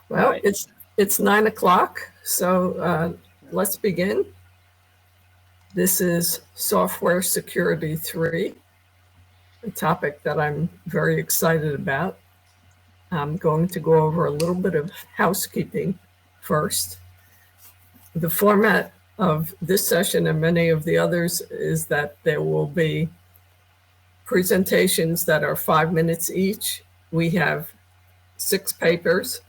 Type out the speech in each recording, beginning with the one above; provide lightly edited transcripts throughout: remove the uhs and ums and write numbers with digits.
Well, Right. it's 9 o'clock, so let's begin. This is Software Security 3, a topic that I'm very excited about. I'm going to go over a little bit of housekeeping first. The format of this session and many of the others is that there will be presentations that are 5 minutes each. We have 6 papers,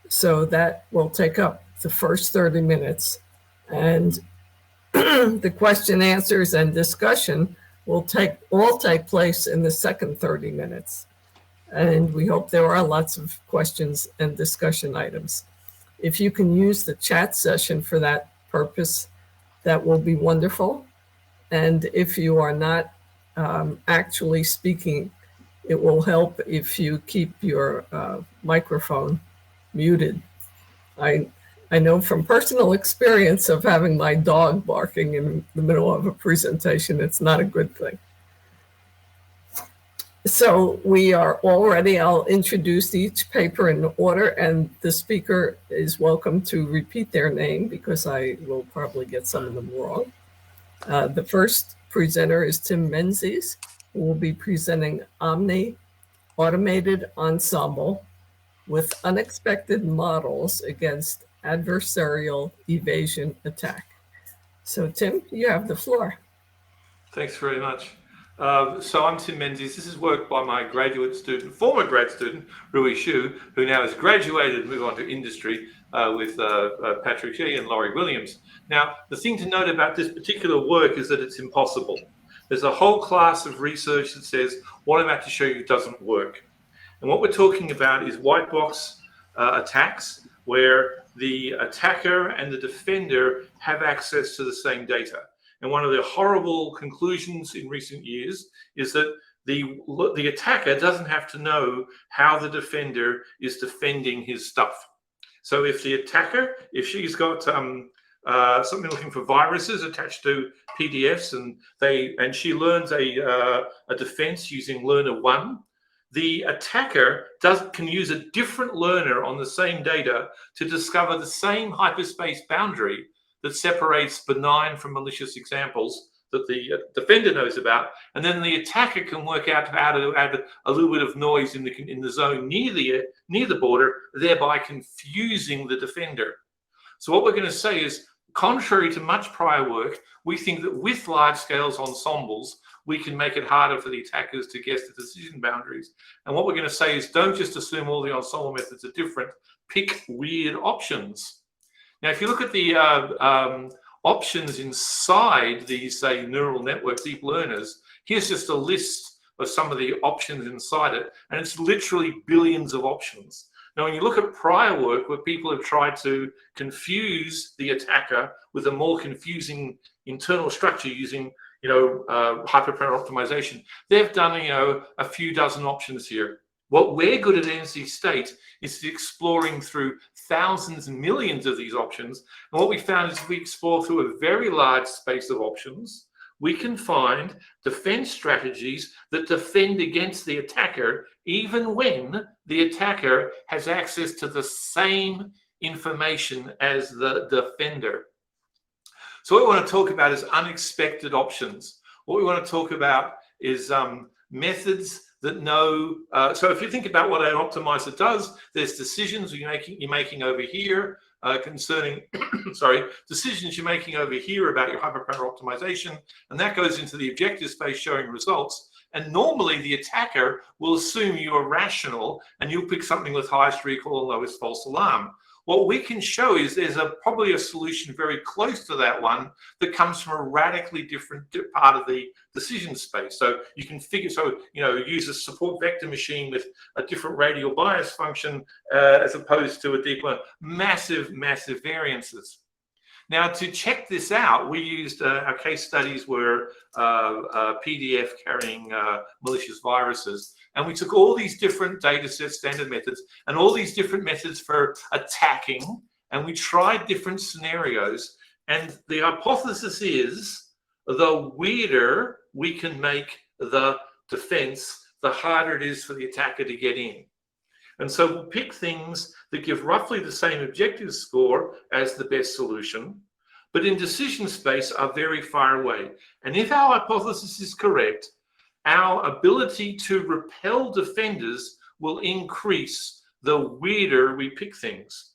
so that will take up the first 30 minutes. And the question, answers, and discussion will all take place in the second 30 minutes. And we hope there are lots of questions and discussion items. If you can use the chat session for that purpose, that will be wonderful. And if you are not actually speaking, it will help if you keep your microphone muted. I I know from personal experience of having my dog barking in the middle of a presentation, it's not a good thing. So we are all ready. I'll introduce each paper in order, and the speaker is welcome to repeat their name because I will probably get some of them wrong. The first presenter is Tim Menzies, who will be presenting Omni Automated Ensemble with Unexpected Models Against Adversarial Evasion Attack. So, Tim, you have the floor. Thanks very much. So I'm Tim Menzies. This is work by my former grad student, Rui Xu, who now has graduated and moved on to industry with Patrick Xi and Laurie Williams. Now, the thing to note about this particular work is that it's impossible. There's a whole class of research that says what I'm about to show you doesn't work. And what we're talking about is white box attacks where the attacker and the defender have access to the same data. And one of the horrible conclusions in recent years is that the attacker doesn't have to know how the defender is defending his stuff. So if the attacker, if she's got something looking for viruses attached to PDFs, and she learns a defense using learner 1, the attacker can use a different learner on the same data to discover the same hyperspace boundary that separates benign from malicious examples that the defender knows about, and then the attacker can work out how to add a little bit of noise in the zone near the border, thereby confusing the defender. So what we're going to say is, contrary to much prior work, we think that with large-scale ensembles, we can make it harder for the attackers to guess the decision boundaries. And what we're going to say is, don't just assume all the ensemble methods are different. Pick weird options. Now, if you look at the options inside these, say, neural network deep learners, here's just a list of some of the options inside it, and it's literally billions of options. Now, when you look at prior work where people have tried to confuse the attacker with a more confusing internal structure using, hyperparameter optimization, they've done, a few dozen options here. What we're good at NC State is exploring through thousands and millions of these options. And what we found is if we explore through a very large space of options, we can find defense strategies that defend against the attacker, even when the attacker has access to the same information as the defender. So what we want to talk about is unexpected options. What we want to talk about is methods that know. So if you think about what an optimizer does, there's decisions you're making over here concerning, decisions you're making over here about your hyperparameter optimization, and that goes into the objective space showing results. And normally the attacker will assume you are rational and you'll pick something with highest recall and lowest false alarm. What we can show is there's probably a solution very close to that one that comes from a radically different part of the decision space. So you can use a support vector machine with a different radial bias function as opposed to a deep learner. Massive, massive variances. Now, to check this out, we used our case studies were PDF carrying malicious viruses. And we took all these different data sets, standard methods, and all these different methods for attacking, and we tried different scenarios. And the hypothesis is the weirder we can make the defense, the harder it is for the attacker to get in. And so we'll pick things that give roughly the same objective score as the best solution, but in decision space are very far away. And if our hypothesis is correct, our ability to repel defenders will increase the weirder we pick things.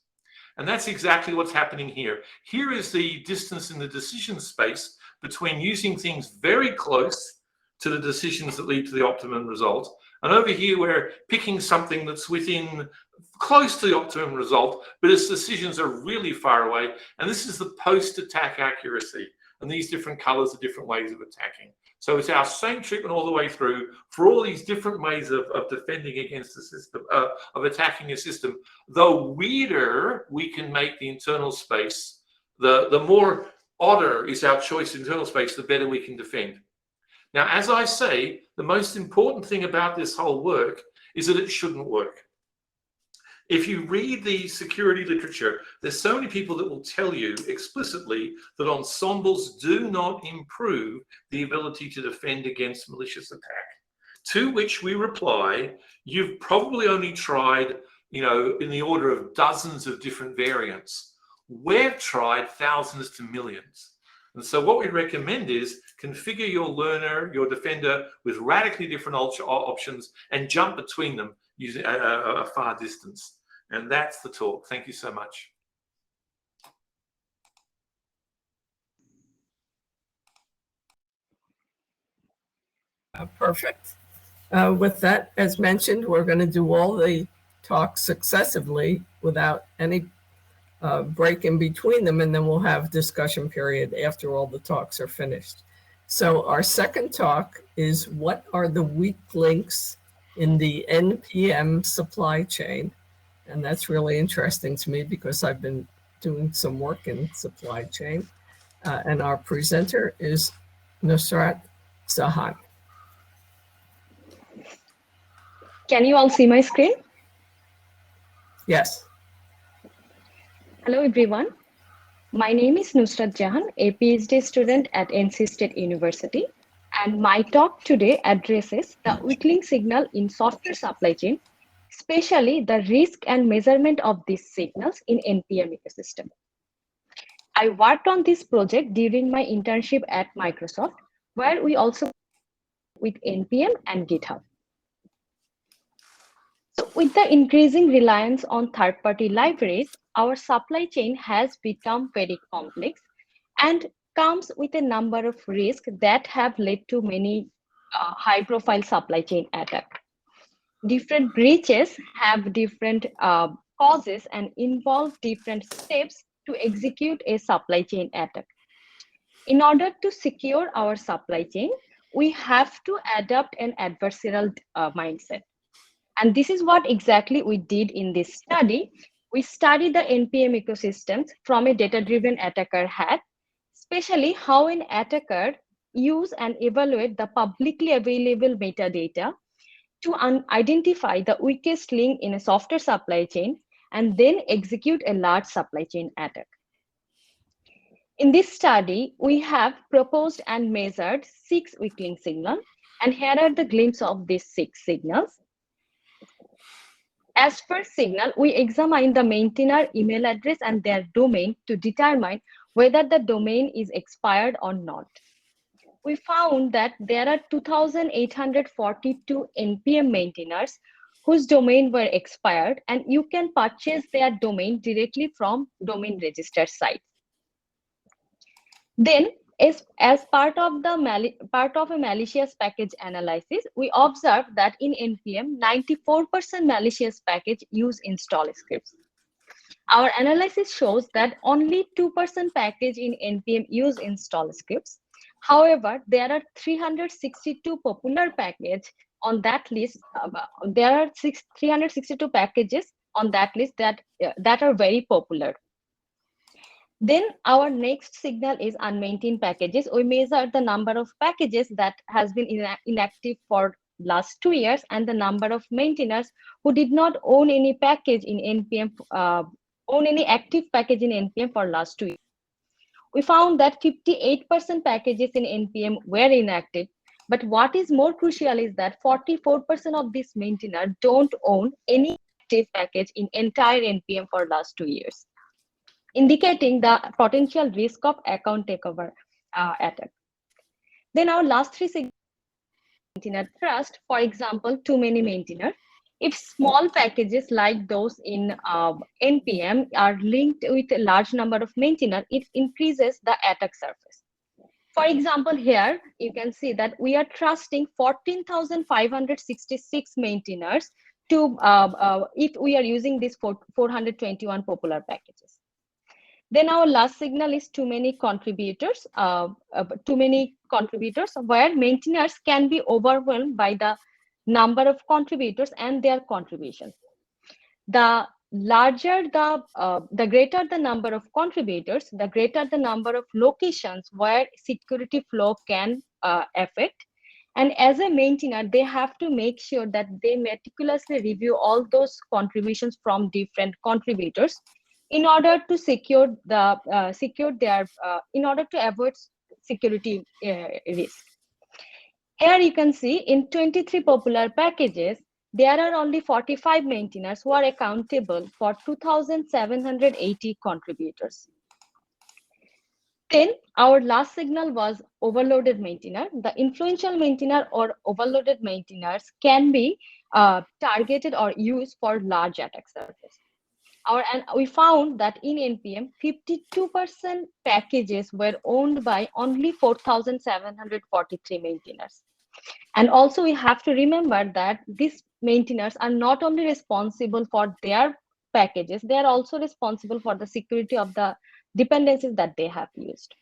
And that's exactly what's happening here. Here is the distance in the decision space between using things very close to the decisions that lead to the optimum result. And over here, we're picking something that's within close to the optimum result, but its decisions are really far away. And this is the post-attack accuracy. And these different colors are different ways of attacking. So it's our same treatment all the way through for all these different ways of defending against the system, of attacking a system. The weirder we can make the internal space, the more odder is our choice internal space, the better we can defend. Now, as I say, the most important thing about this whole work is that it shouldn't work. If you read the security literature, there's so many people that will tell you explicitly that ensembles do not improve the ability to defend against malicious attack. To which we reply, you've probably only tried, in the order of dozens of different variants. We've tried thousands to millions. And so what we recommend is configure your learner, your defender, with radically different options and jump between them using a far distance. And that's the talk. Thank you so much. Perfect. With that, as mentioned, we're going to do all the talks successively without any break in between them, and then we'll have discussion period after all the talks are finished. So our second talk is what are the weak links in the NPM supply chain? And that's really interesting to me because I've been doing some work in supply chain. And our presenter is Nusrat Jahan. Can you all see my screen? Yes. Hello, everyone. My name is Nusrat Jahan, a PhD student at NC State University. And my talk today addresses the weak link signal in software supply chain, especially the risk and measurement of these signals in NPM ecosystem. I worked on this project during my internship at Microsoft, where we also with NPM and GitHub. So with the increasing reliance on third-party libraries, our supply chain has become very complex and comes with a number of risks that have led to many high-profile supply chain attacks. Different breaches have different causes and involve different steps to execute a supply chain attack. In order to secure our supply chain, we have to adopt an adversarial mindset. And this is what exactly we did in this study. We studied the NPM ecosystems from a data-driven attacker hat, especially how an attacker use and evaluate the publicly available metadata to identify the weakest link in a software supply chain and then execute a large supply chain attack. In this study, we have proposed and measured 6 weak link signals, and here are the glimpses of these 6 signals. As per signal, we examine the maintainer email address and their domain to determine whether the domain is expired or not. We found that there are 2,842 NPM maintainers whose domain were expired, and you can purchase their domain directly from domain register sites. Then, as part of a malicious package analysis, we observed that in NPM, 94% malicious package use install scripts. Our analysis shows that only 2% package in NPM use install scripts. However, there are 362 popular packages on that list. There are 362 packages on that list that are very popular. Then our next signal is unmaintained packages. We measure the number of packages that has been inactive for last 2 years and the number of maintainers who did not own any package in NPM, own any active package in NPM for last 2 years. We found that 58% packages in NPM were inactive, but what is more crucial is that 44% of these maintainers don't own any active package in entire NPM for last 2 years, indicating the potential risk of account takeover attack. Then our last three maintainer trust, for example, too many maintainer. If small packages like those in NPM are linked with a large number of maintainer, it increases the attack surface. For example, here you can see that we are trusting 14,566 maintainers to if we are using these 421 popular packages. Then our last signal is too many contributors where maintainers can be overwhelmed by the number of contributors and their contributions. The greater the number of contributors, the greater the number of locations where security flow can affect. And as a maintainer, they have to make sure that they meticulously review all those contributions from different contributors in order to secure their in order to avoid security risk. Here you can see in 23 popular packages, there are only 45 maintainers who are accountable for 2,780 contributors. Then our last signal was overloaded maintainer. The influential maintainer or overloaded maintainers can be targeted or used for large attack surface. And we found that in NPM, 52% packages were owned by only 4,743 maintainers. And also we have to remember that these maintainers are not only responsible for their packages, they are also responsible for the security of the dependencies that they have used.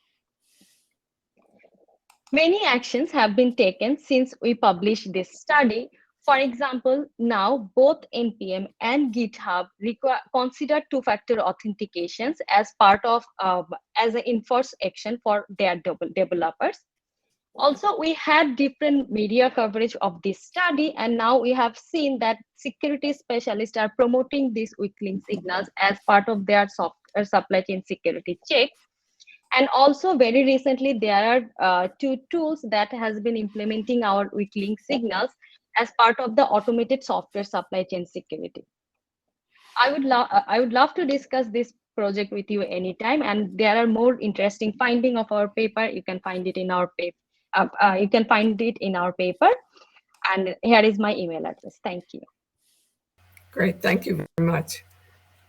Many actions have been taken since we published this study. For example, now both NPM and GitHub consider two-factor authentications as part of as an enforced action for their developers. Also, we had different media coverage of this study, and now we have seen that security specialists are promoting these weak link signals as part of their software supply chain security check. And also very recently, there are 2 tools that has been implementing our weak link signals as part of the automated software supply chain security. I would love to discuss this project with you anytime, and there are more interesting finding of our paper. You can find it in our paper. And here is my email address. Thank you. Great, thank you very much.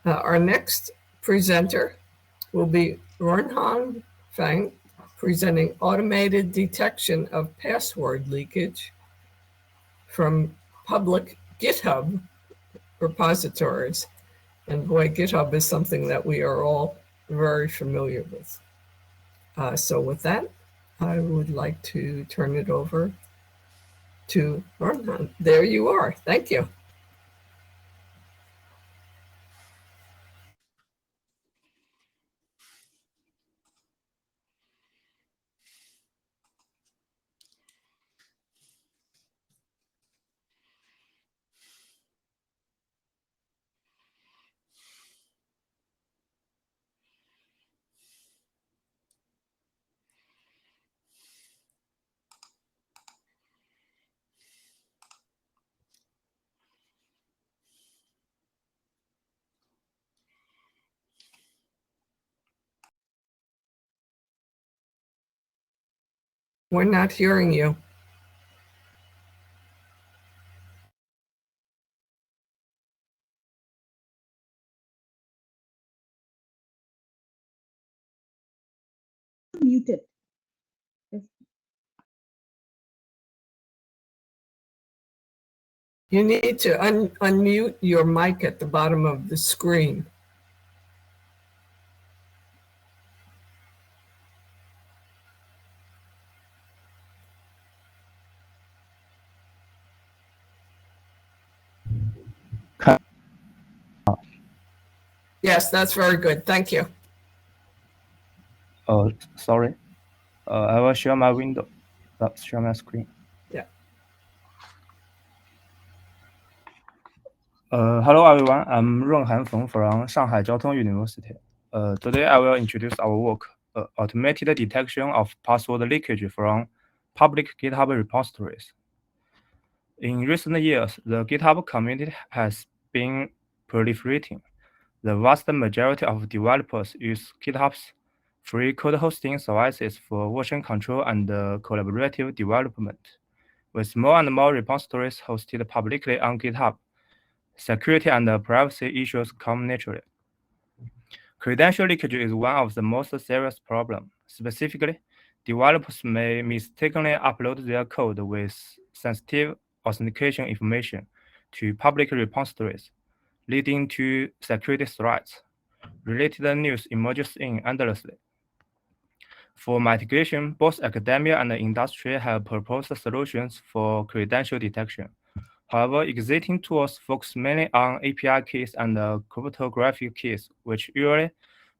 Our next presenter will be Runhan Fang, presenting automated detection of password leakage from public GitHub repositories. And boy, GitHub is something that we are all very familiar with. So with that, I would like to turn it over to Runhan. There you are. Thank you. We're not hearing you. Muted. You need to unmute your mic at the bottom of the screen. Yes, that's very good. Thank you. Oh, sorry. I will share my window, share my screen. Yeah. Hello everyone, I'm Runhan Feng from Shanghai Jiao Tong University. Today I will introduce our work, automated detection of password leakage from public GitHub repositories. In recent years, the GitHub community has been proliferating. The vast majority of developers use GitHub's free code hosting services for version control and collaborative development. With more and more repositories hosted publicly on GitHub, security and privacy issues come naturally. Credential leakage is one of the most serious problems. Specifically, developers may mistakenly upload their code with sensitive authentication information to public repositories, leading to security threats. Related news emerges endlessly. For mitigation, both academia and the industry have proposed solutions for credential detection. However, existing tools focus mainly on API keys and cryptographic keys, which usually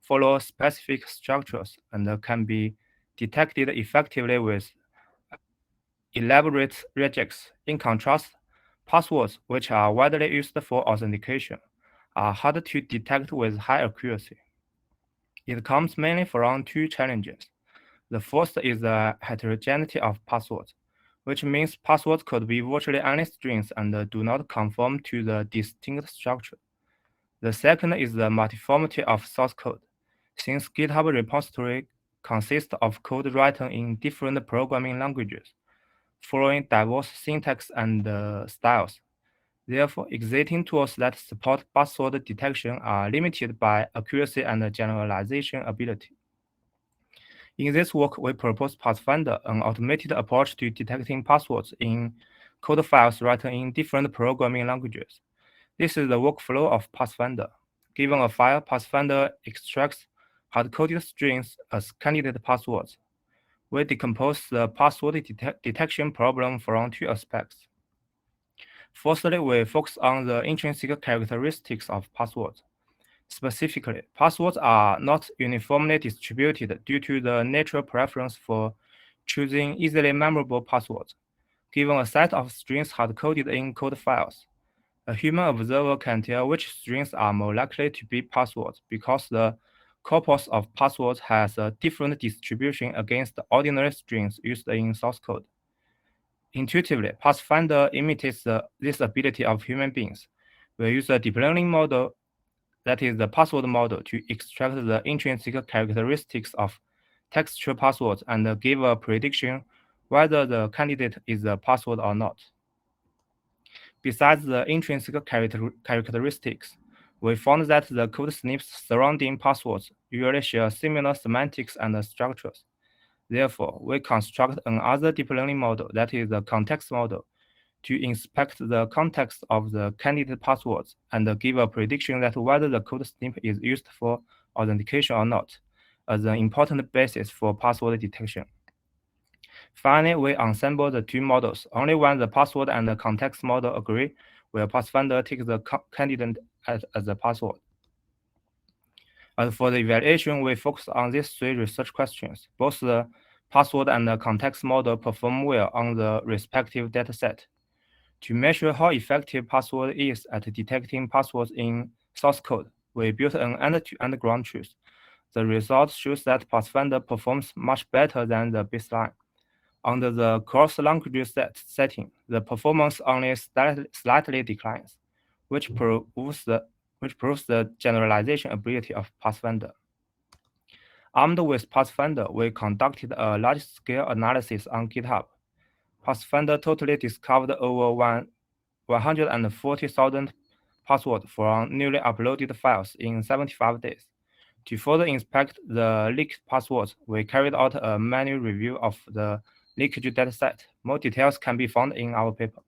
follow specific structures and can be detected effectively with elaborate regex. In contrast, passwords, which are widely used for authentication, are hard to detect with high accuracy. It comes mainly from two challenges. The first is the heterogeneity of passwords, which means passwords could be virtually any strings and do not conform to the distinct structure. The second is the multiformity of source code. Since GitHub repository consists of code written in different programming languages, following diverse syntax and styles. Therefore, existing tools that support password detection are limited by accuracy and generalization ability. In this work, we propose Pathfinder, an automated approach to detecting passwords in code files written in different programming languages. This is the workflow of Pathfinder. Given a file, Pathfinder extracts hard-coded strings as candidate passwords. We decompose the password detection problem from two aspects. Firstly, we focus on the intrinsic characteristics of passwords. Specifically, passwords are not uniformly distributed due to the natural preference for choosing easily memorable passwords. Given a set of strings hard-coded in code files, a human observer can tell which strings are more likely to be passwords because the corpus of passwords has a different distribution against the ordinary strings used in source code. Intuitively, Pathfinder imitates this ability of human beings. We use a deep learning model, that is the password model, to extract the intrinsic characteristics of textual passwords and give a prediction whether the candidate is a password or not. Besides the intrinsic characteristics, we found that the code snippets surrounding passwords usually share similar semantics and structures. Therefore, we construct another deep learning model, that is the context model, to inspect the context of the candidate passwords and give a prediction that whether the code snippet is used for authentication or not, as an important basis for password detection. Finally, we ensemble the two models. Only when the password and the context model agree will Pathfinder take the candidate as a password. As for the evaluation, we focus on these three research questions. Both the password and the context model perform well on the respective dataset. To measure how effective password is at detecting passwords in source code, we built an end-to-end ground truth. The result shows that Pathfinder performs much better than the baseline. Under the cross-language setting, the performance only slightly declines, which proves the generalization ability of Pathfinder. Armed with Pathfinder, we conducted a large-scale analysis on GitHub. Pathfinder totally discovered over 140,000 passwords from newly uploaded files in 75 days. To further inspect the leaked passwords, we carried out a manual review of the leakage dataset. More details can be found in our paper.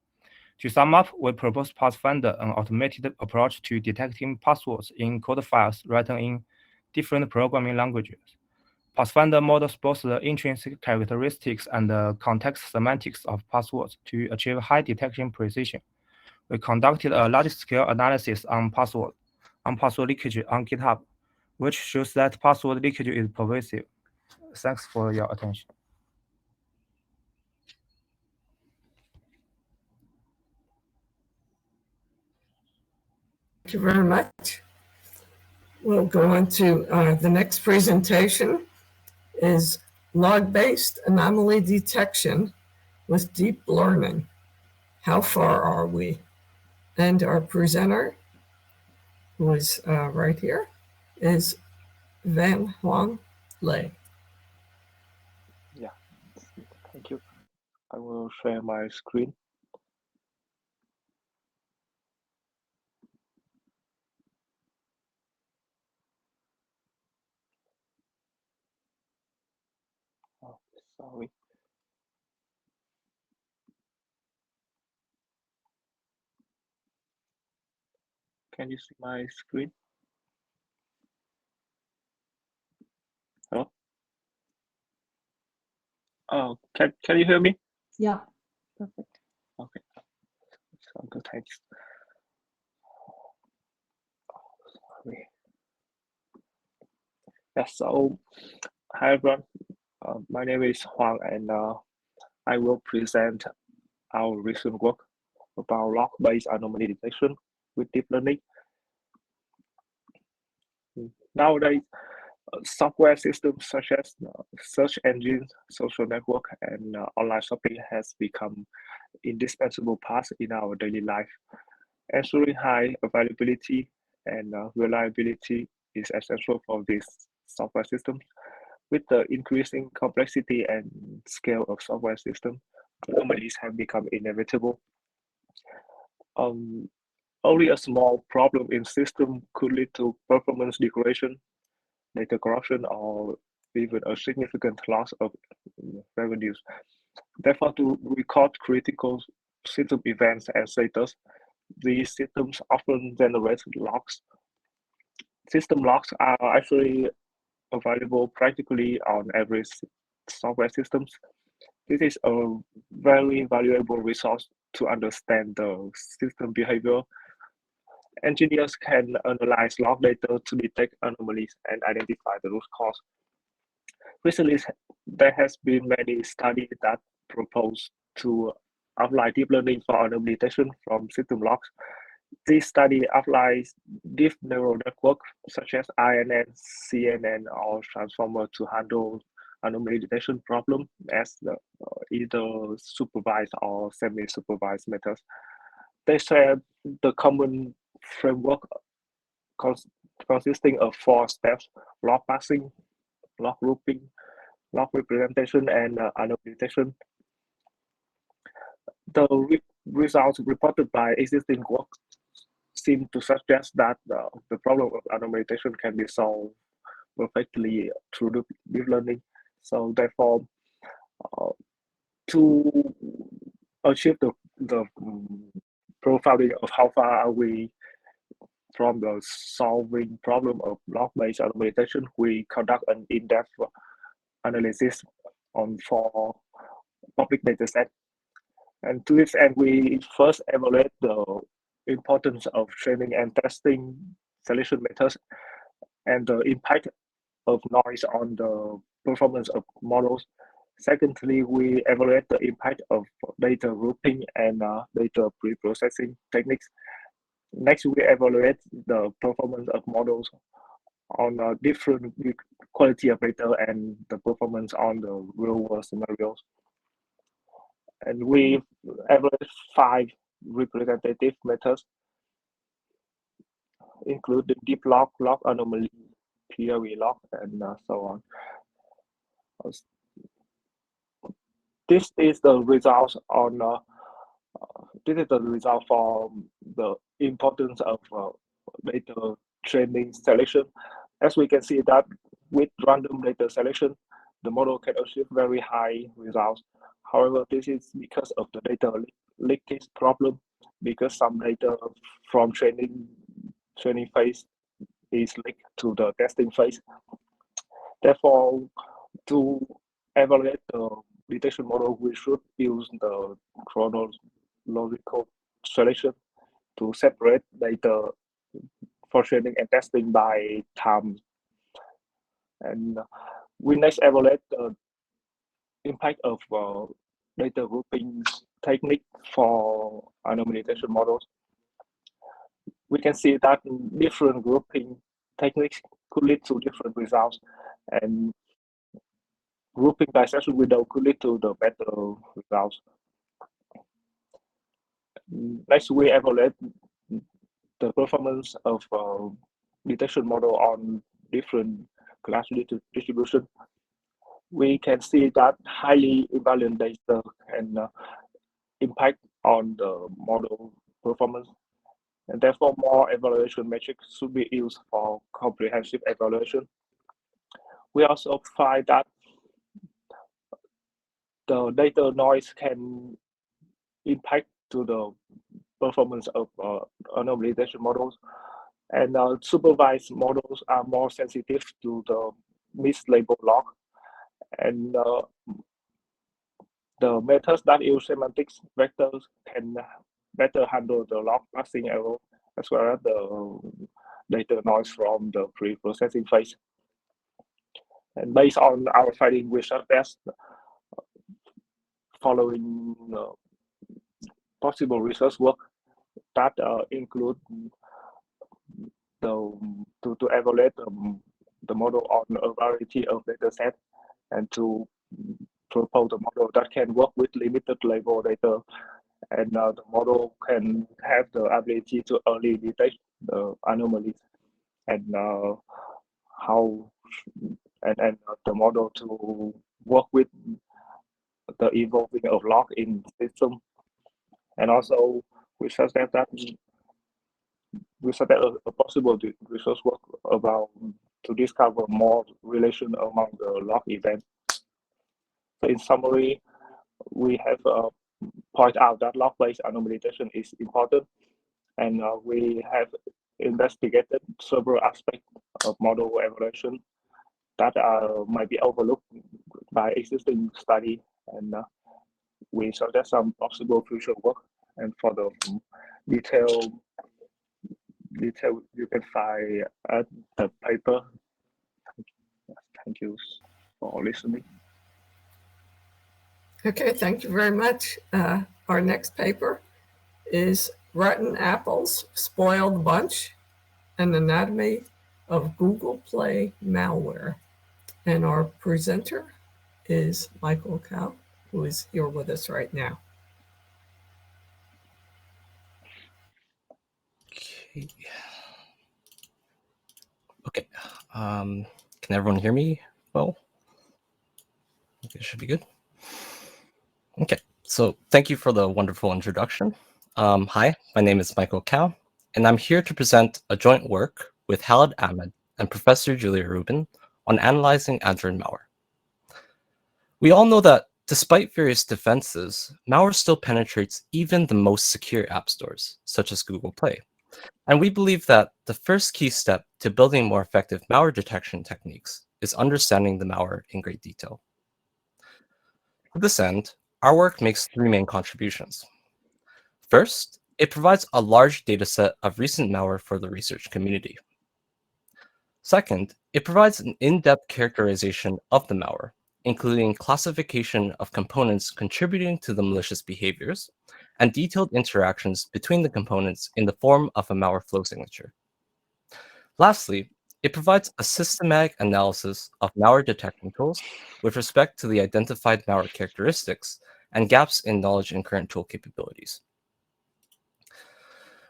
To sum up, we propose Pathfinder, an automated approach to detecting passwords in code files written in different programming languages. Pathfinder models both the intrinsic characteristics and the context semantics of passwords to achieve high detection precision. We conducted a large-scale analysis on password leakage on GitHub, which shows that password leakage is pervasive. Thanks for your attention. Thank you very much. We'll go on to the next presentation is log-based anomaly detection with deep learning. How far are we? And our presenter who is right here, is Van Huang Lei. Yeah, thank you. I will share my screen. Oh, sorry. Can you see my screen? Hello? Oh, can you hear me? Yeah, perfect. Okay. So good, thanks. Sorry. Yeah, so hi everyone. My name is Huang, and I will present our recent work about log-based anomaly detection with deep learning. Nowadays, software systems such as search engines, social network, and online shopping has become indispensable parts in our daily life. Ensuring high availability and reliability is essential for these software systems. With the increasing complexity and scale of software systems, anomalies have become inevitable. Only a small problem in system could lead to performance degradation, data corruption, or even a significant loss of revenues. Therefore, to record critical system events and status, these systems often generate logs. System logs are actually available practically on every software systems. This is a very valuable resource to understand the system behavior. Engineers can analyze log data to detect anomalies and identify the root cause. Recently, there has been many studies that propose to apply deep learning for anomaly detection from system logs. This study applies deep neural network such as INN, CNN, or transformer to handle anomaly detection problem as either supervised or semi-supervised methods. They share the common framework consisting of 4 steps: log parsing, log grouping, log representation, and anomaly detection. The results reported by existing work seem to suggest that the problem of anomaly detection can be solved perfectly through deep learning. So therefore, to achieve the profiling of how far are we from the solving problem of log-based anomaly detection, we conduct an in-depth analysis on 4 public data sets. And to this end, we first evaluate the importance of training and testing selection methods and the impact of noise on the performance of models. Secondly, we evaluate the impact of data grouping and data pre-processing techniques. Next, we evaluate the performance of models on different quality of data and the performance on the real-world scenarios. And we evaluate 5 representative methods, including deep log, log anomaly, POV log, and so on. This is the result on. This is the result for the importance of data training selection. As we can see that with random data selection, the model can achieve very high results. However, this is because of the data leakage problem, because some data from training phase is linked to the testing phase. Therefore, to evaluate the detection model, we should use the chronological selection to separate data for training and testing by time. And we next evaluate the impact of data grouping technique for anomaly detection models. We can see that different grouping techniques could lead to different results, and grouping by session window could lead to the better results. Next, we evaluate the performance of detection model on different class distribution, we can see that highly invariant data can impact on the model performance. And therefore, more evaluation metrics should be used for comprehensive evaluation. We also find that the data noise can impact to the performance of anomaly detection models. And supervised models are more sensitive to the mislabeled log. And the methods that use semantics vectors can better handle the log parsing error as well as the data noise from the pre-processing phase. And based on our finding, we suggest following possible research work that include to evaluate the model on a variety of data sets and to propose a model that can work with limited label data, and the model can have the ability to early detect the anomalies and how and the model to work with the evolving of log in system. And also we suggest that a possible research work about to discover more relation among the log events. So in summary, we have point out that log-based anomaly detection is important, and we have investigated several aspects of model evaluation that might be overlooked by existing study, and we suggest some possible future work. And for the detail you can find at the paper. Thank you for listening. Okay, thank you very much. Our next paper is Rotten Apples, Spoiled Bunch, an Anatomy of Google Play Malware. And our presenter is Michael Cao, who is here with us right now. Okay. Can everyone hear me well? Okay, it should be good. Okay, so thank you for the wonderful introduction. Hi, my name is Michael Cao, and I'm here to present a joint work with Khaled Ahmed and Professor Julia Rubin on analyzing Android malware. We all know that despite various defenses, malware still penetrates even the most secure app stores, such as Google Play. And we believe that the first key step to building more effective malware detection techniques is understanding the malware in great detail. To this end, our work makes three main contributions. First, it provides a large dataset of recent malware for the research community. Second, it provides an in-depth characterization of the malware, including classification of components contributing to the malicious behaviors, and detailed interactions between the components in the form of a malware flow signature. Lastly, it provides a systematic analysis of malware detection tools with respect to the identified malware characteristics and gaps in knowledge and current tool capabilities.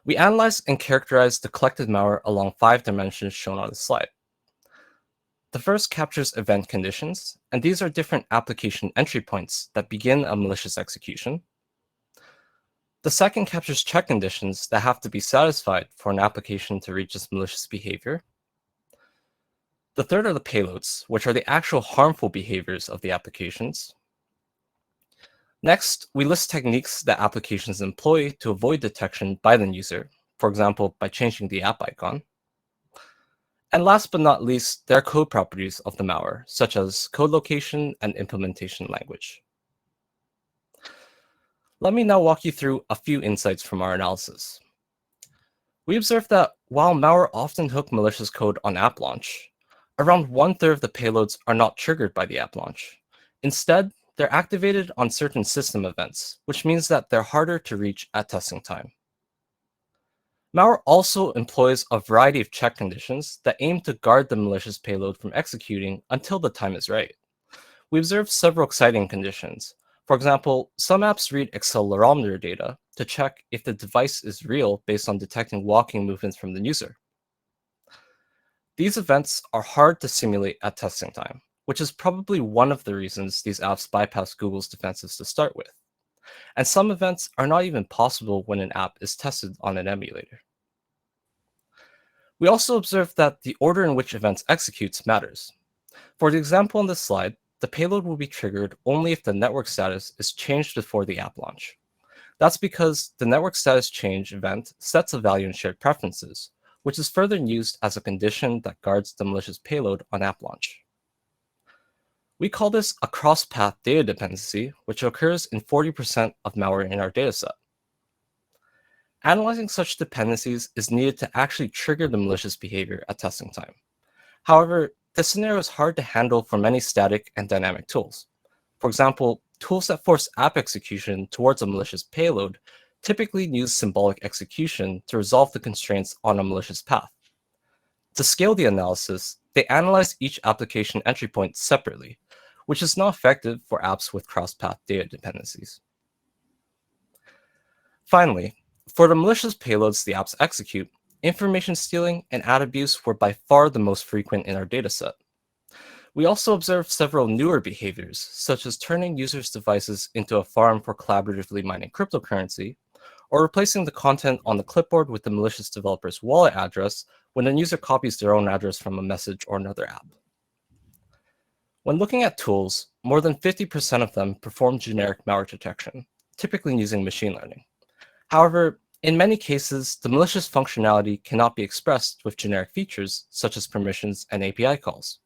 We analyze and characterize the collected malware along 5 dimensions shown on the slide. The first captures event conditions, and these are different application entry points that begin a malicious execution. The second captures check conditions that have to be satisfied for an application to reach this malicious behavior. The third are the payloads, which are the actual harmful behaviors of the applications. Next, we list techniques that applications employ to avoid detection by the user, for example, by changing the app icon. And last but not least, there are code properties of the malware, such as code location and implementation language. Let me now walk you through a few insights from our analysis. We observed that while malware often hook malicious code on app launch, around 1/3 of the payloads are not triggered by the app launch. Instead, they're activated on certain system events, which means that they're harder to reach at testing time. Malware also employs a variety of check conditions that aim to guard the malicious payload from executing until the time is right. We observed several exciting conditions. For example, some apps read accelerometer data, to check if the device is real based on detecting walking movements from the user. These events are hard to simulate at testing time, which is probably one of the reasons these apps bypass Google's defenses to start with. And some events are not even possible when an app is tested on an emulator. We also observed that the order in which events executes matters. For the example on this slide, the payload will be triggered only if the network status is changed before the app launch. That's because the network status change event sets a value in shared preferences, which is further used as a condition that guards the malicious payload on app launch. We call this a cross-path data dependency, which occurs in 40% of malware in our dataset. Analyzing such dependencies is needed to actually trigger the malicious behavior at testing time. However, this scenario is hard to handle for many static and dynamic tools. For example, tools that force app execution towards a malicious payload typically use symbolic execution to resolve the constraints on a malicious path. To scale the analysis, they analyze each application entry point separately, which is not effective for apps with cross-path data dependencies. Finally, for the malicious payloads the apps execute, information stealing and ad abuse were by far the most frequent in our dataset. We also observed several newer behaviors, such as turning users' devices into a farm for collaboratively mining cryptocurrency, or replacing the content on the clipboard with the malicious developer's wallet address when a user copies their own address from a message or another app. When looking at tools, more than 50% of them perform generic malware detection, typically using machine learning. However, in many cases, the malicious functionality cannot be expressed with generic features such as permissions and API calls.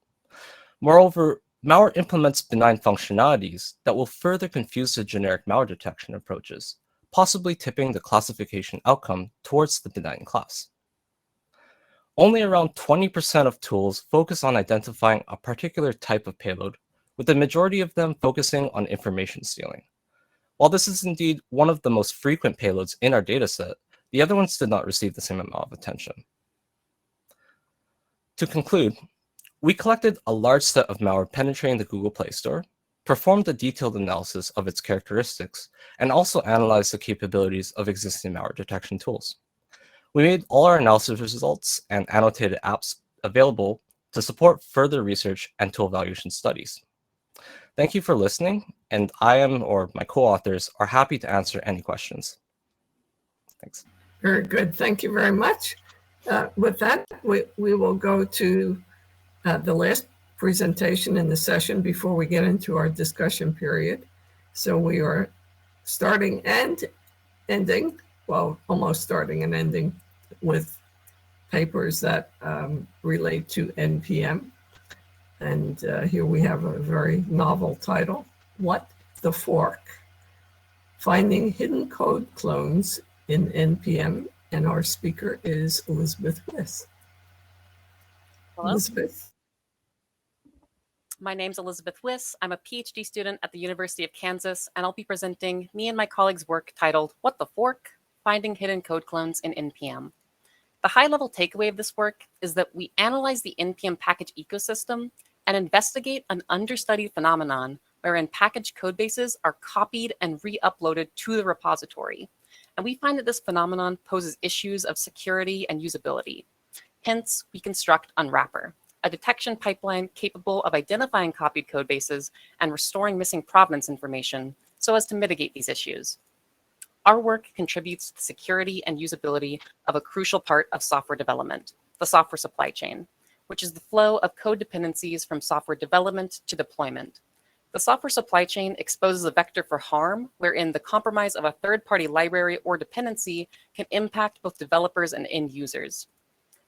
Moreover, malware implements benign functionalities that will further confuse the generic malware detection approaches, possibly tipping the classification outcome towards the benign class. Only around 20% of tools focus on identifying a particular type of payload, with the majority of them focusing on information stealing. While this is indeed one of the most frequent payloads in our dataset, the other ones did not receive the same amount of attention. To conclude, we collected a large set of malware penetrating the Google Play Store, performed a detailed analysis of its characteristics, and also analyzed the capabilities of existing malware detection tools. We made all our analysis results and annotated apps available to support further research and tool evaluation studies. Thank you for listening, and I am, or my co-authors, are happy to answer any questions. Thanks. Very good. Thank you very much. With that, we will go to the last presentation in the session before we get into our discussion period. So we are starting and ending, well, almost starting and ending with papers that relate to NPM. And here we have a very novel title, What the Fork? Finding Hidden Code Clones in NPM. And our speaker is Elizabeth Wiss. Hello. Elizabeth. My name's Elizabeth Wiss. I'm a PhD student at the University of Kansas, and I'll be presenting me and my colleagues' work titled What the Fork? Finding Hidden Code Clones in NPM. The high-level takeaway of this work is that we analyze the NPM package ecosystem and investigate an understudied phenomenon wherein package codebases are copied and re-uploaded to the repository. And we find that this phenomenon poses issues of security and usability. Hence, we construct Unwrapper, a detection pipeline capable of identifying copied codebases and restoring missing provenance information so as to mitigate these issues. Our work contributes to the security and usability of a crucial part of software development, the software supply chain, which is the flow of code dependencies from software development to deployment. The software supply chain exposes a vector for harm wherein the compromise of a third-party library or dependency can impact both developers and end users.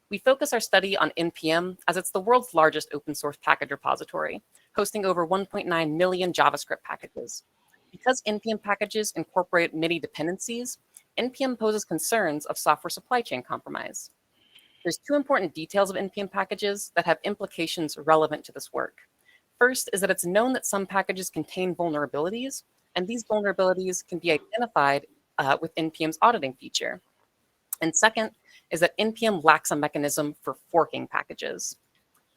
We focus our study on NPM as it's the world's largest open source package repository, hosting over 1.9 million JavaScript packages. Because NPM packages incorporate many dependencies, NPM poses concerns of software supply chain compromise. There's two important details of NPM packages that have implications relevant to this work. First is that it's known that some packages contain vulnerabilities, and these vulnerabilities can be identified with NPM's auditing feature. And second is that NPM lacks a mechanism for forking packages.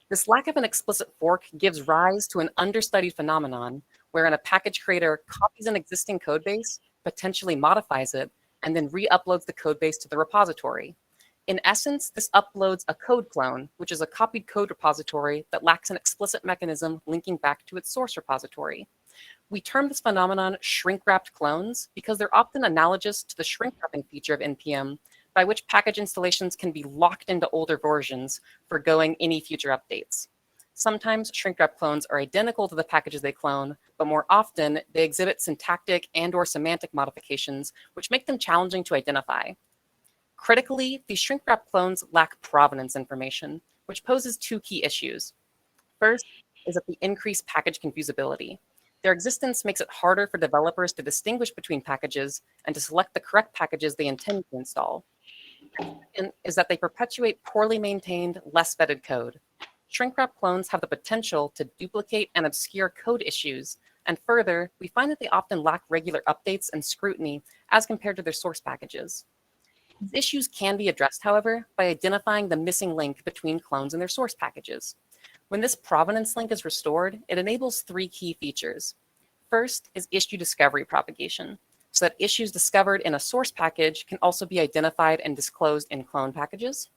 This lack of an explicit fork gives rise to an understudied phenomenon wherein a package creator copies an existing code base, potentially modifies it, and then re-uploads the code base to the repository. In essence, this uploads a code clone, which is a copied code repository that lacks an explicit mechanism linking back to its source repository. We term this phenomenon shrink-wrapped clones because they're often analogous to the shrink-wrapping feature of NPM, by which package installations can be locked into older versions, forgoing any future updates. Sometimes shrink-wrap clones are identical to the packages they clone, but more often they exhibit syntactic and/or semantic modifications, which make them challenging to identify. Critically, these shrink-wrap clones lack provenance information, which poses two key issues. First is that the increased package confusability. Their existence makes it harder for developers to distinguish between packages and to select the correct packages they intend to install. Second is that they perpetuate poorly maintained, less vetted code. Shrink-wrap clones have the potential to duplicate and obscure code issues, and further, we find that they often lack regular updates and scrutiny as compared to their source packages. These issues can be addressed, however, by identifying the missing link between clones and their source packages. When this provenance link is restored, it enables three key features. First is issue discovery propagation, so that issues discovered in a source package can also be identified and disclosed in clone packages.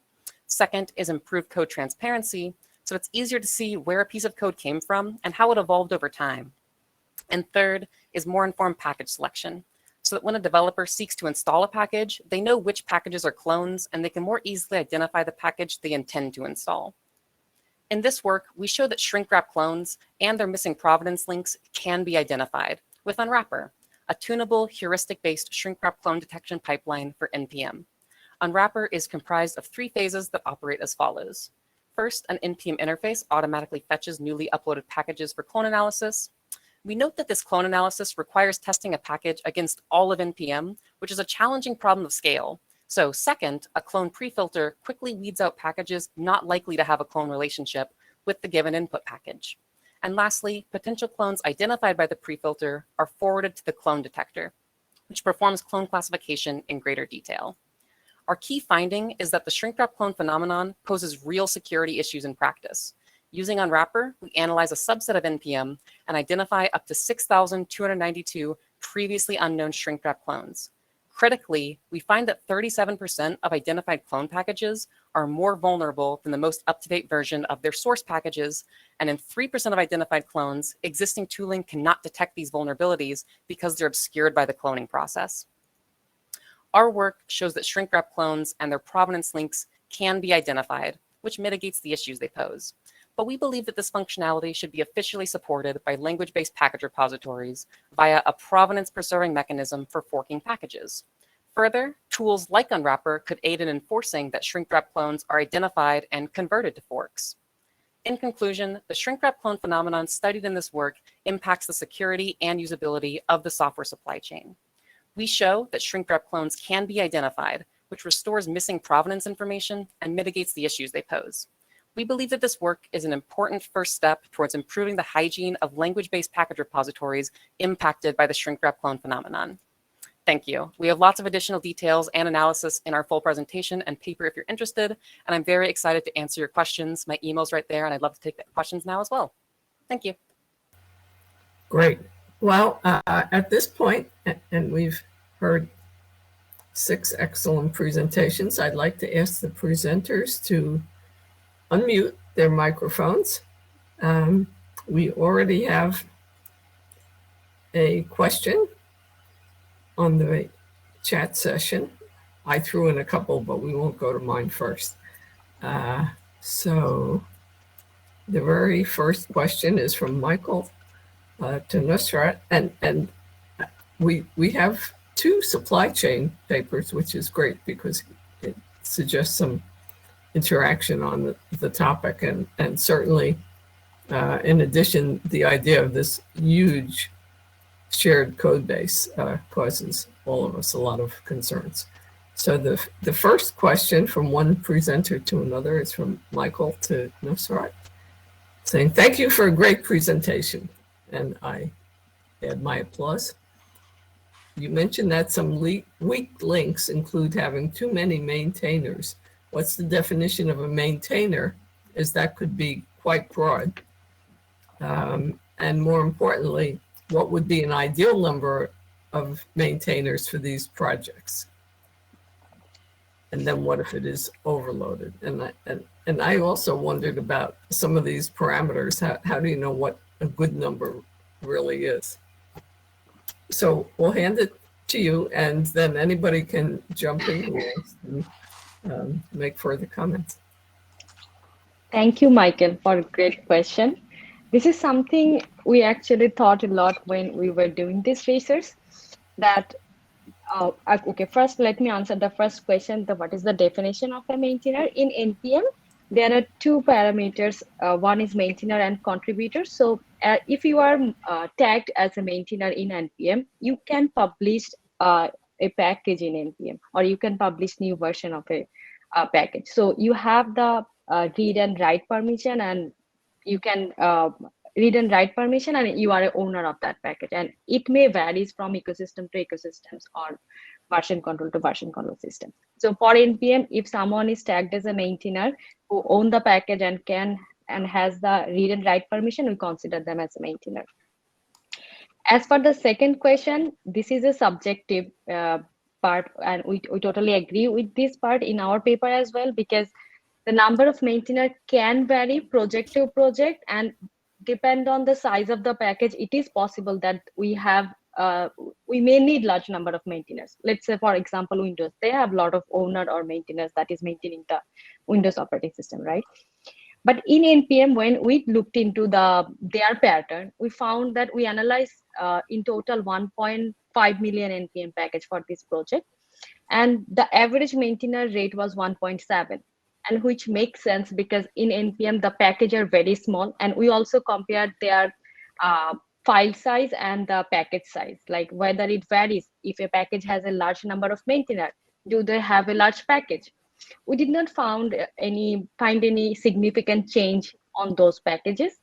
Second is improved code transparency, so it's easier to see where a piece of code came from and how it evolved over time. And third is more informed package selection, so that when a developer seeks to install a package, they know which packages are clones and they can more easily identify the package they intend to install. In this work, we show that shrink-wrap clones and their missing provenance links can be identified with Unwrapper, a tunable heuristic-based shrink-wrap clone detection pipeline for NPM. Unwrapper is comprised of three phases that operate as follows. First, an NPM interface automatically fetches newly uploaded packages for clone analysis. We note that this clone analysis requires testing a package against all of NPM, which is a challenging problem of scale. So second, a clone prefilter quickly weeds out packages not likely to have a clone relationship with the given input package. And lastly, potential clones identified by the prefilter are forwarded to the clone detector, which performs clone classification in greater detail. Our key finding is that the shrink-wrap clone phenomenon poses real security issues in practice. Using Unwrapper, we analyze a subset of NPM and identify up to 6,292 previously unknown shrink-wrap clones. Critically, we find that 37% of identified clone packages are more vulnerable than the most up-to-date version of their source packages, and in 3% of identified clones, existing tooling cannot detect these vulnerabilities because they're obscured by the cloning process. Our work shows that shrink-wrap clones and their provenance links can be identified, which mitigates the issues they pose. But we believe that this functionality should be officially supported by language-based package repositories via a provenance-preserving mechanism for forking packages. Further, tools like Unwrapper could aid in enforcing that shrink-wrap clones are identified and converted to forks. In conclusion, the shrink-wrap clone phenomenon studied in this work impacts the security and usability of the software supply chain. We show that shrink-wrap clones can be identified, which restores missing provenance information and mitigates the issues they pose. We believe that this work is an important first step towards improving the hygiene of language-based package repositories impacted by the shrink-wrap clone phenomenon. Thank you. We have lots of additional details and analysis in our full presentation and paper if you're interested, and I'm very excited to answer your questions. My email's right there, and I'd love to take questions now as well. Thank you. Great. Well, at this point, and we've heard 6 excellent presentations, I'd like to ask the presenters to unmute their microphones. We already have a question on the chat session. I threw in a couple, but we won't go to mine first. So the very first question is from Michael to Nusrat, and we have 2 supply chain papers, which is great because it suggests some interaction on the topic, and certainly in addition, the idea of this huge shared code base causes all of us a lot of concerns. So the first question from one presenter to another is from Michael to Nusrat, saying, "Thank you for a great presentation." And I add my applause. You mentioned that some weak links include having too many maintainers. What's the definition of a maintainer? As that could be quite broad. And more importantly, what would be an ideal number of maintainers for these projects? And then what if it is overloaded? And I also wondered about some of these parameters. How do you know what a good number really is? So we'll hand it to you, and then anybody can jump in who wants to make further comments. Thank you, Michael, for a great question. This is something we actually thought a lot when we were doing this research. That okay, first let me answer the first question. What is the definition of a maintainer? In NPM, there are two parameters. One is maintainer and contributor. So if you are tagged as a maintainer in NPM, you can publish a package in NPM, or you can publish new version of a package. So you have the read and write permission, and you can read and write permission, and you are an owner of that package. And it may varies from ecosystem to ecosystems or version control to version control system. So for NPM, if someone is tagged as a maintainer who own the package and can and has the read and write permission, we consider them as a maintainer. As for the second question, this is a subjective part, and we totally agree with this part in our paper as well, because the number of maintainer can vary project to project, and depend on the size of the package. It is possible that we may need large number of maintainers. Let's say, for example, Windows, they have a lot of owner or maintainers that is maintaining the Windows operating system, right? But in NPM, when we looked into their pattern, we found that we analyzed in total 1.5 million NPM package for this project, and the average maintainer rate was 1.7. And which makes sense because in NPM, the packages are very small. And we also compared their file size and the package size, like whether it varies. If a package has a large number of maintainers, do they have a large package? We did not find any significant change on those packages.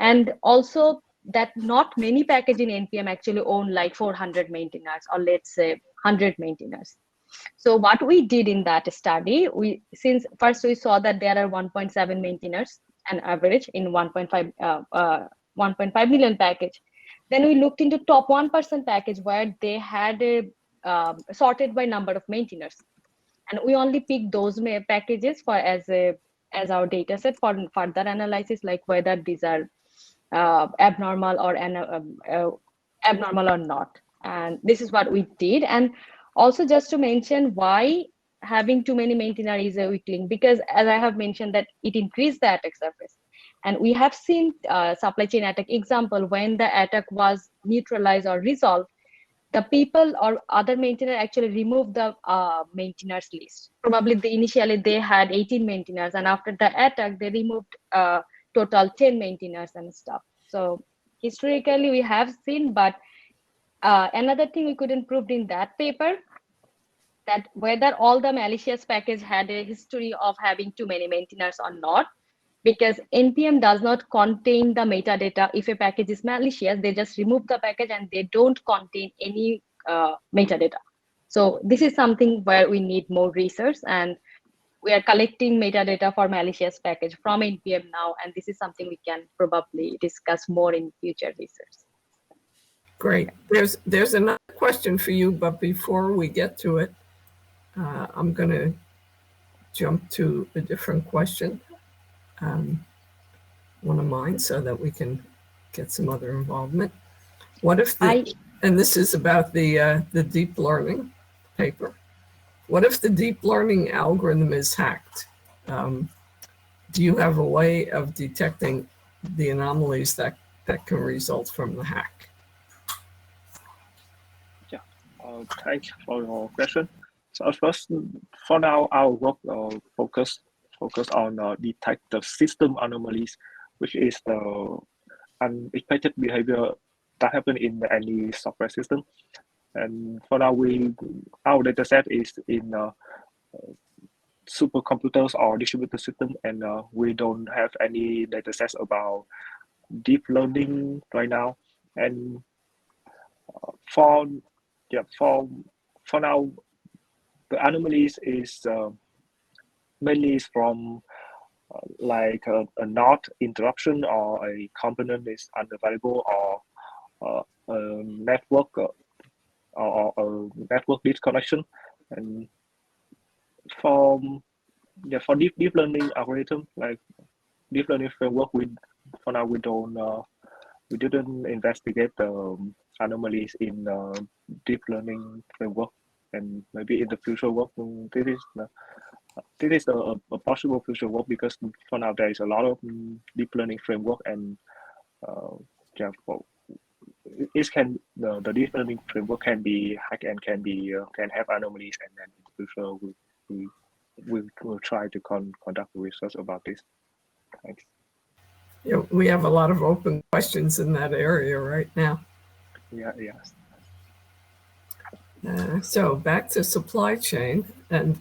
And also that not many packages in NPM actually own like 400 maintainers, or let's say 100 maintainers. So what we did in that study, since first we saw that there are 1.7 maintainers an average in 1.5 million package. Then we looked into top 1% package where they had a sorted by number of maintainers, and we only picked those packages for as our data set for further analysis, like whether these are abnormal or abnormal or not. And this is what we did. And also, just to mention why having too many maintainers is a weak link, because as I have mentioned that it increased the attack surface. And we have seen supply chain attack example when the attack was neutralized or resolved, the people or other maintainers actually removed the maintainers list. Probably initially they had 18 maintainers, and after the attack, they removed total 10 maintainers and stuff. So historically we have seen, but another thing we couldn't prove in that paper, that whether all the malicious package had a history of having too many maintainers or not, because NPM does not contain the metadata. If a package is malicious, they just remove the package and they don't contain any metadata. So this is something where we need more research, and we are collecting metadata for malicious package from NPM now, and this is something we can probably discuss more in future research. Great. There's another question for you, but before we get to it, I'm going to jump to a different question, one of mine, so that we can get some other involvement. What if and this is about the deep learning paper. What if the deep learning algorithm is hacked? Do you have a way of detecting the anomalies that can result from the hack? Thanks for your question. So first, for now, our work focus on detect the system anomalies, which is the unexpected behavior that happen in any software system. And for now, our data set is in supercomputers or distributed system, and we don't have any data sets about deep learning right now. And for now, the anomalies is mainly from like a NOT interruption, or a component is unavailable, or a network or a network disconnection. And for deep learning algorithm, like deep learning framework, for now we didn't investigate the anomalies in deep learning framework, and maybe in the future work this is a possible future work, because for now there is a lot of deep learning framework, and the deep learning framework can be hacked and can have anomalies, and then in the future we will try to conduct research about this. Thanks. Yeah, we have a lot of open questions in that area right now. Yes. So back to supply chain, and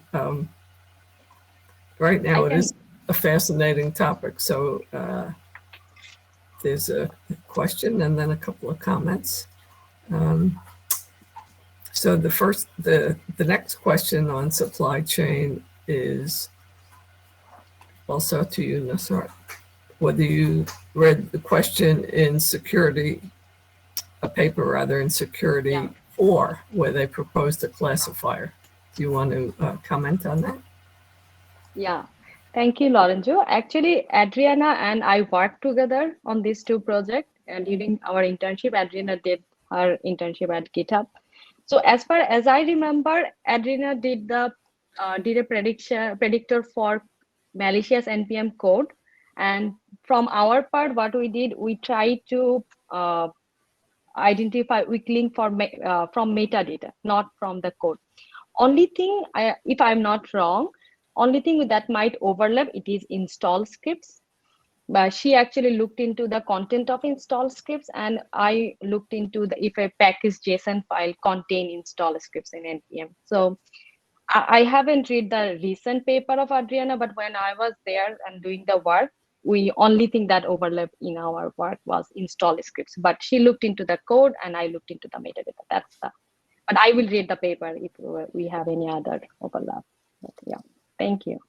right now it is a fascinating topic. So there's a question and then a couple of comments. So the next question on supply chain is also to you, Nassar. Whether you read the question in Security, a paper rather, in Security 4, where they proposed a classifier. Do you want to comment on that? Yeah, thank you, Lorenzo. Actually, Adriana and I worked together on these two projects, and during our internship, Adriana did her internship at GitHub. So as far as I remember, Adriana did a predictor for malicious NPM code, and from our part, what we did, we tried to identify weak link from metadata, not from the code. Only thing, if I'm not wrong, only thing that might overlap, it is install scripts. But she actually looked into the content of install scripts, and I looked into if a package JSON file contain install scripts in NPM. So I haven't read the recent paper of Adriana, but when I was there and doing the work, we only thing that overlapped in our work was install scripts. But she looked into the code and I looked into the metadata. That's the. But I will read the paper if we have any other overlap. But yeah, thank you.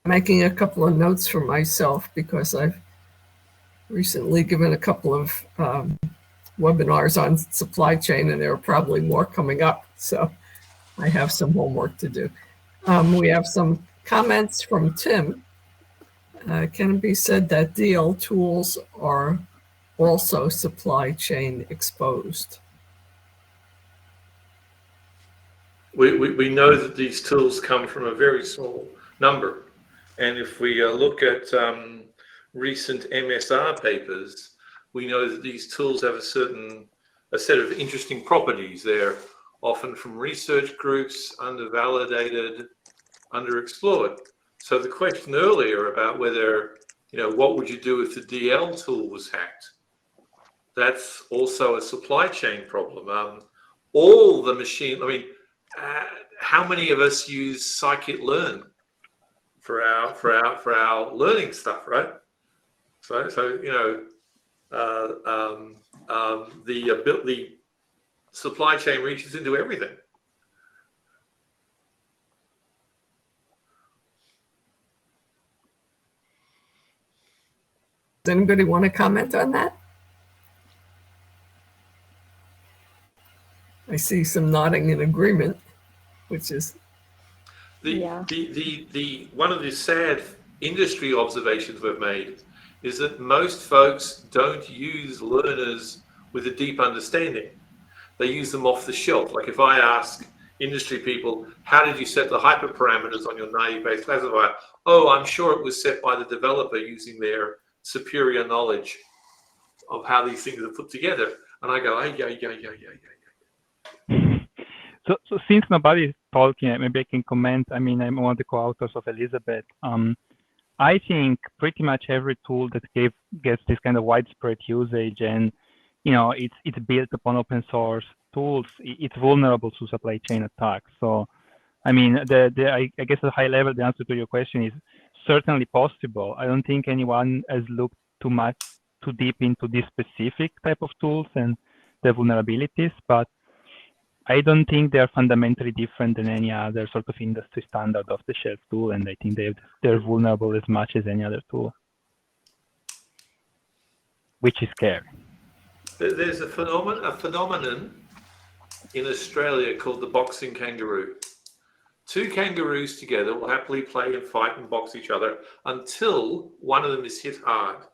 Making a couple of notes for myself, because I've recently given a couple of webinars on supply chain, and there are probably more coming up. So I have some homework to do. We have some comments from Tim. Can it be said that DL tools are also supply chain exposed? We know that these tools come from a very small number. And if we look at recent MSR papers, we know that these tools have a set of interesting properties. They're often from research groups, undervalidated, underexplored. So the question earlier about whether, what would you do if the DL tool was hacked? That's also a supply chain problem. All the machine, how many of us use scikit-learn for our learning stuff, right? So the supply chain reaches into everything. Does anybody want to comment on that? I see some nodding in agreement, which is the one of the sad industry observations we've made is that most folks don't use learners with a deep understanding. They use them off the shelf. Like if I ask industry people, how did you set the hyperparameters on your naive-based classifier? Oh, I'm sure it was set by the developer using their superior knowledge of how these things are put together. And I go, So since nobody is talking, maybe I can comment. I'm one of the co-authors of Elizabeth. I think pretty much every tool that gets this kind of widespread usage, and it's built upon open source tools, it's vulnerable to supply chain attacks. So, I guess at a high level, the answer to your question is certainly possible. I don't think anyone has looked too deep into this specific type of tools and the vulnerabilities, but I don't think they're fundamentally different than any other sort of industry standard off-the-shelf tool, and I think they're vulnerable as much as any other tool, which is scary. There's a phenomenon in Australia called the boxing kangaroo. Two kangaroos together will happily play and fight and box each other until one of them is hit hard,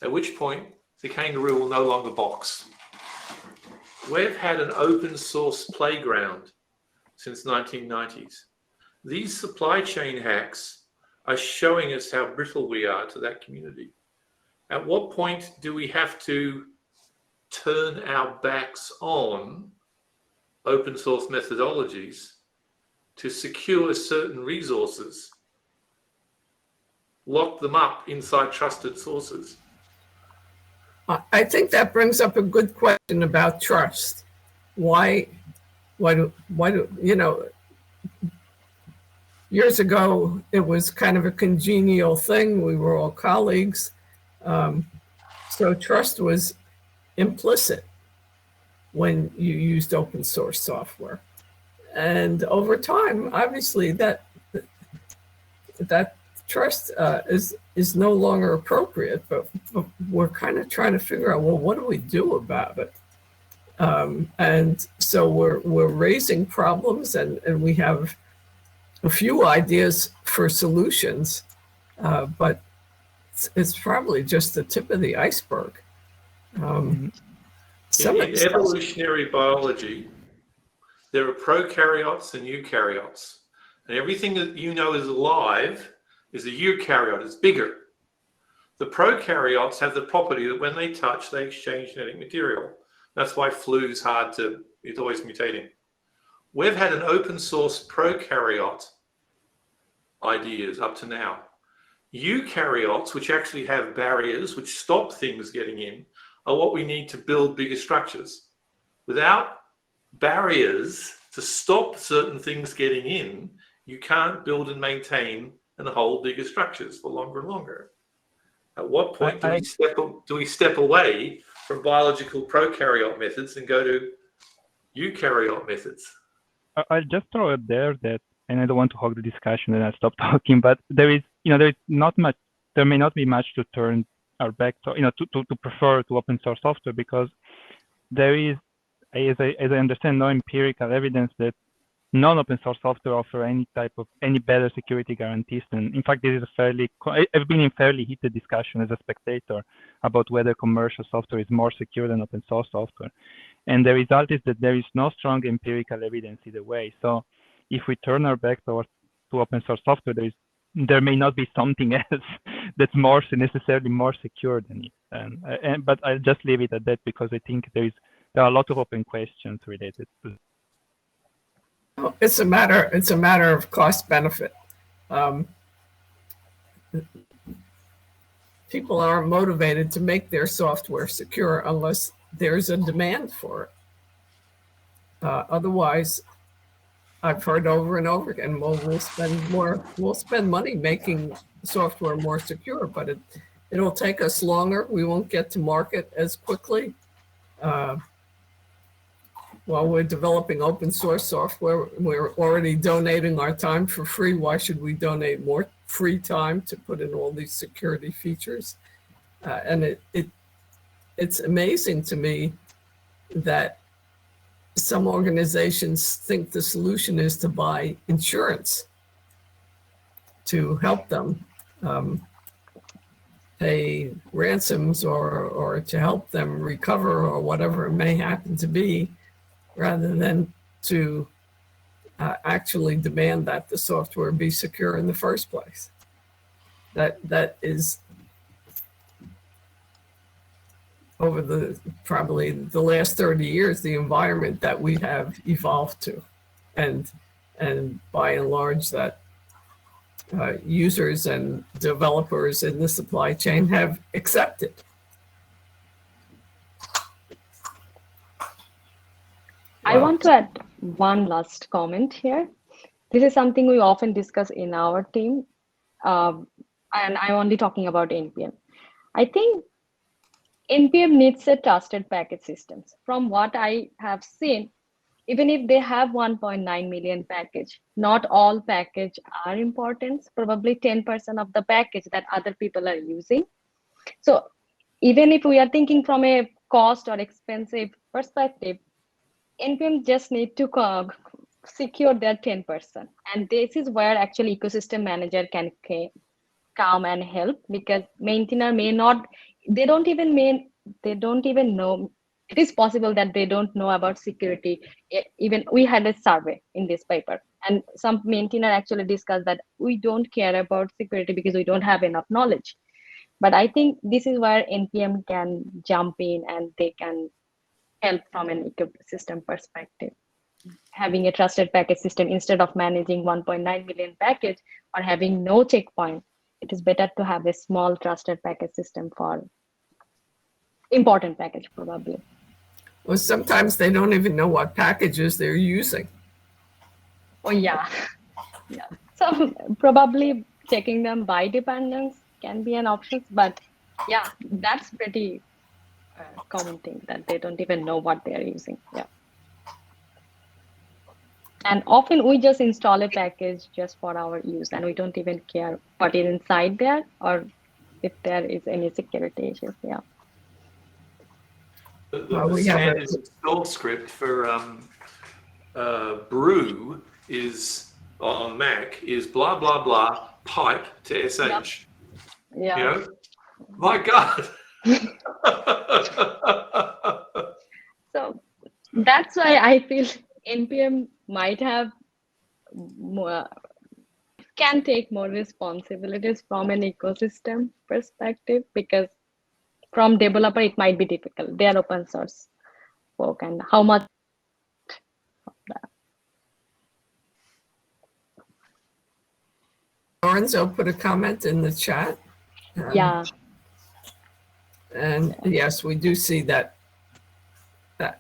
at which point the kangaroo will no longer box. We've had an open source playground since 1990s. These supply chain hacks are showing us how brittle we are to that community. At what point do we have to turn our backs on open source methodologies to secure certain resources, lock them up inside trusted sources? I think that brings up a good question about trust. Why do, you know, years ago, it was kind of a congenial thing. We were all colleagues. So trust was implicit when you used open source software. And over time, obviously, that trust is no longer appropriate, but we're kind of trying to figure out, well, what do we do about it? And so we're raising problems, and we have a few ideas for solutions, but it's probably just the tip of the iceberg. In evolutionary biology, there are prokaryotes and eukaryotes, and everything that you know is alive is a eukaryote. It's bigger. The prokaryotes have the property that when they touch, they exchange genetic material. That's why flu is hard to, it's always mutating. We've had an open source prokaryote ideas up to now. Eukaryotes, which actually have barriers which stop things getting in, are what we need to build bigger structures. Without barriers to stop certain things getting in, you can't build and maintain and hold bigger structures for longer and longer. At what point do we step away from biological prokaryote methods and go to eukaryote methods? I'll just throw it there that, and I don't want to hog the discussion and I'll stop talking, but there is not much, there may not be much to turn our back to, to prefer to open source software, because there is, as I understand, no empirical evidence that non-open source software offer any better security guarantees. And in fact, this is I've been in fairly heated discussion as a spectator about whether commercial software is more secure than open source software. And the result is that there is no strong empirical evidence either way. So if we turn our back to open source software, there may not be something else that's necessarily more secure than it. But I'll just leave it at that, because I think there are a lot of open questions related to. It's a matter of cost benefit. People aren't motivated to make their software secure unless there's a demand for it. Otherwise, I've heard over and over again, well, we'll spend money making software more secure, but it'll take us longer. We won't get to market as quickly. While we're developing open source software, we're already donating our time for free. Why should we donate more free time to put in all these security features? And it's amazing to me that some organizations think the solution is to buy insurance to help them pay ransoms or to help them recover or whatever it may happen to be, rather than to actually demand that the software be secure in the first place. That is over probably the last 30 years, the environment that we have evolved to, and by and large that users and developers in the supply chain have accepted. I want to add one last comment here. This is something we often discuss in our team, and I'm only talking about NPM. I think NPM needs a trusted package systems. From what I have seen, even if they have 1.9 million package, not all package are important, probably 10% of the package that other people are using. So even if we are thinking from a cost or expensive perspective, NPM just need to secure their 10%. And this is where actually ecosystem manager can come and help, because maintainer may not, they don't even know. It is possible that they don't know about security. Even we had a survey in this paper, and some maintainer actually discussed that we don't care about security because we don't have enough knowledge. But I think this is where NPM can jump in and they can help from an ecosystem perspective. Having a trusted package system instead of managing 1.9 million package or having no checkpoint, it is better to have a small trusted package system for important package probably. Well, sometimes they don't even know what packages they're using. Oh yeah, yeah. So probably checking them by dependence can be an option, but yeah, that's pretty common thing that they don't even know what they are using. Yeah. And often we just install a package just for our use and we don't even care what is inside there or if there is any security issues. Yeah. The standard install script for brew is on Mac is blah blah blah pipe to sh. Yep. Yeah. You know, my God. So that's why I feel NPM might have more, can take more responsibilities from an ecosystem perspective, because from developer it might be difficult. They are open source folk, and how much of that. Lorenzo put a comment in the chat. Yeah. And yes, we do see that.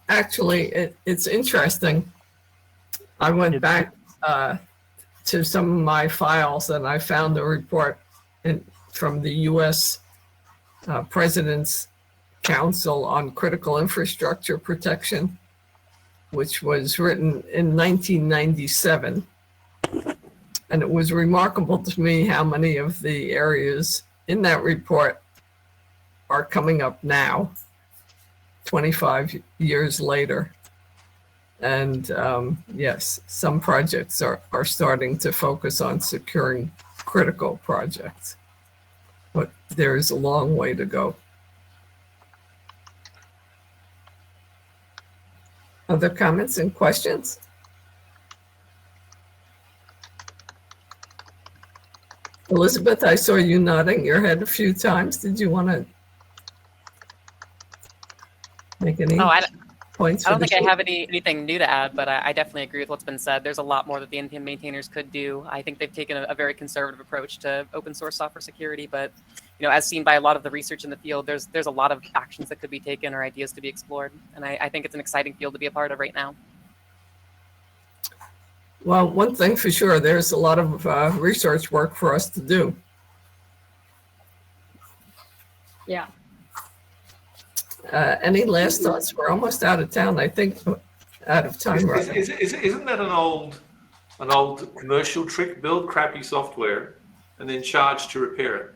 Actually, it's interesting. I went back to some of my files and I found a report from the U.S. President's Council on Critical Infrastructure Protection, which was written in 1997. And it was remarkable to me how many of the areas in that report are coming up now, 25 years later. And yes, some projects are starting to focus on securing critical projects, but there is a long way to go. Other comments and questions? Elizabeth, I saw you nodding your head a few times. Did you want to make any points? I don't think I have anything new to add, but I definitely agree with what's been said. There's a lot more that the NPM maintainers could do. I think they've taken a very conservative approach to open source software security, but as seen by a lot of the research in the field, there's a lot of actions that could be taken or ideas to be explored, and I think it's an exciting field to be a part of right now. Well, one thing for sure, there's a lot of research work for us to do. Yeah. Any last thoughts? We're almost out of town. I think out of time. Isn't that an old commercial trick? Build crappy software and then charge to repair it.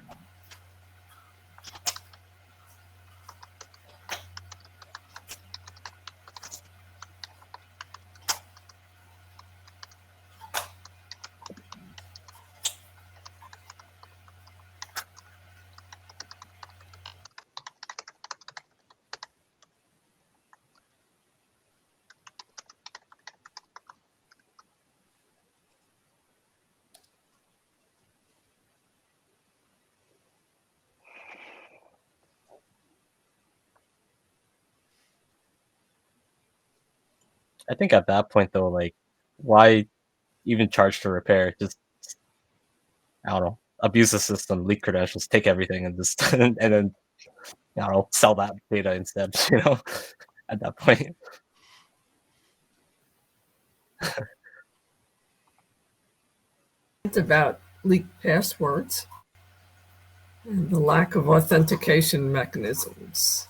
I think at that point though, like, why even charge to repair? Just, I don't know, abuse the system, leak credentials, take everything, and just and then, I don't know, sell that data instead. At that point. It's about leaked passwords and the lack of authentication mechanisms.